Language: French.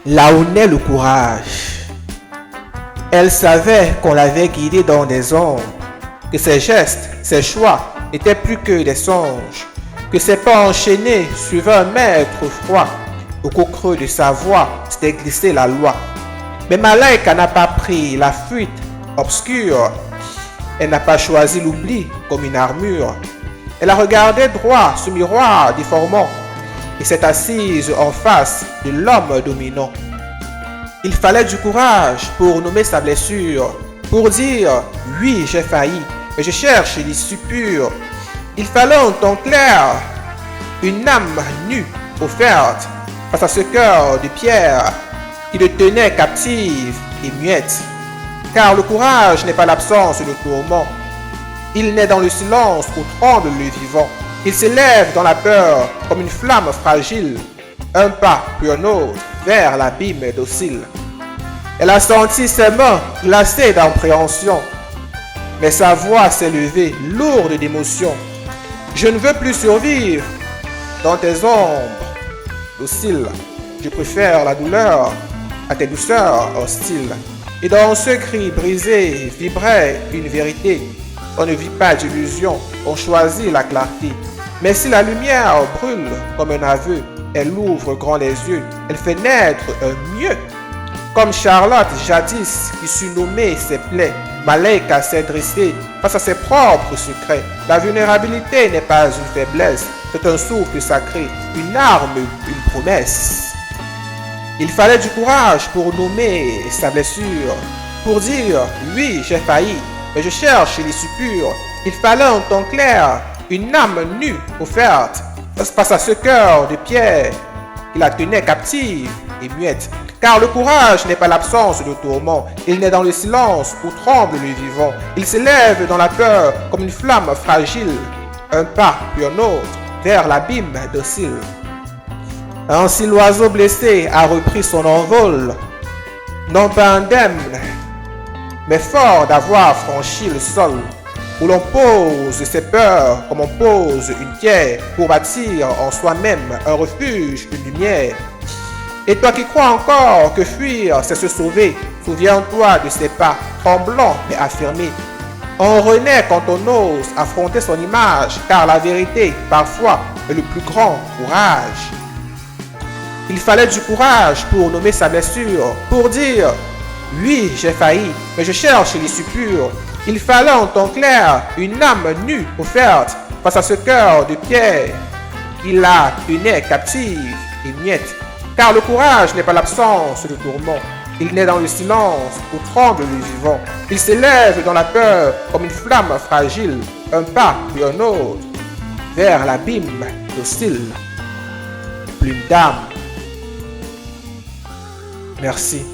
Là où naît le courage. Elle savait qu'on l'avait guidée dans des ombres, que ses gestes, ses choix n'étaient plus que des songes, que ses pas enchaînés suivaient un maître froid, au creux de sa voix s'était glissée la loi. Mais Malaika n'a pas pris la fuite obscure, elle n'a pas choisi l'oubli comme une armure. Elle a regardé droit ce miroir déformant et s'est assise en face de l'homme dominant. Il fallait du courage pour nommer sa blessure, pour dire « Oui, j'ai failli, mais je cherche l'issue pure ». Il fallait un temps clair, une âme nue, offerte, face à ce cœur de pierre qui le tenait captive et muette. Car le courage n'est pas l'absence de tourment. Il naît dans le silence où tremble le vivant. Il s'élève dans la peur comme une flamme fragile, un pas puis un autre vers l'abîme docile. Elle a senti ses mains glacées d'appréhension, mais sa voix s'est levée, lourde d'émotion. Je ne veux plus survivre dans tes ombres dociles. Je préfère la douleur à tes douceurs hostiles. Et dans ce cri brisé vibrait une vérité. On ne vit pas d'illusion, on choisit la clarté. Mais si la lumière brûle comme un aveu, elle ouvre grand les yeux, elle fait naître un mieux. Comme Charlotte jadis qui sut nommer ses plaies, Malaika s'est dressée face à ses propres secrets. La vulnérabilité n'est pas une faiblesse, c'est un souffle sacré, une arme, une promesse. Il fallait du courage pour nommer sa blessure, pour dire « Oui, j'ai failli, mais je cherche l'issue pure ». Il fallait un temps clair, une âme nue offerte face à ce cœur de pierre qui la tenait captive et muette. Car le courage n'est pas l'absence de tourment, il naît dans le silence où tremble le vivant. Il s'élève dans la peur comme une flamme fragile, un pas puis un autre vers l'abîme docile. Ainsi l'oiseau blessé a repris son envol, non pas indemne, mais fort d'avoir franchi le sol, où l'on pose ses peurs comme on pose une pierre pour bâtir en soi-même un refuge, une lumière. Et toi qui crois encore que fuir c'est se sauver, souviens-toi de ses pas, tremblants mais affirmés. On renaît quand on ose affronter son image, car la vérité, parfois, est le plus grand courage. Il fallait du courage pour nommer sa blessure, pour dire « Oui, j'ai failli, mais je cherche l'issue pure ». Il fallait en temps clair une âme nue offerte face à ce cœur de pierre qui la tenait captive et muette. Car le courage n'est pas l'absence de tourment, il naît dans le silence où tremble le vivant. Il s'élève dans la peur comme une flamme fragile, un pas puis un autre, vers l'abîme docile. Plume d'âme. Merci.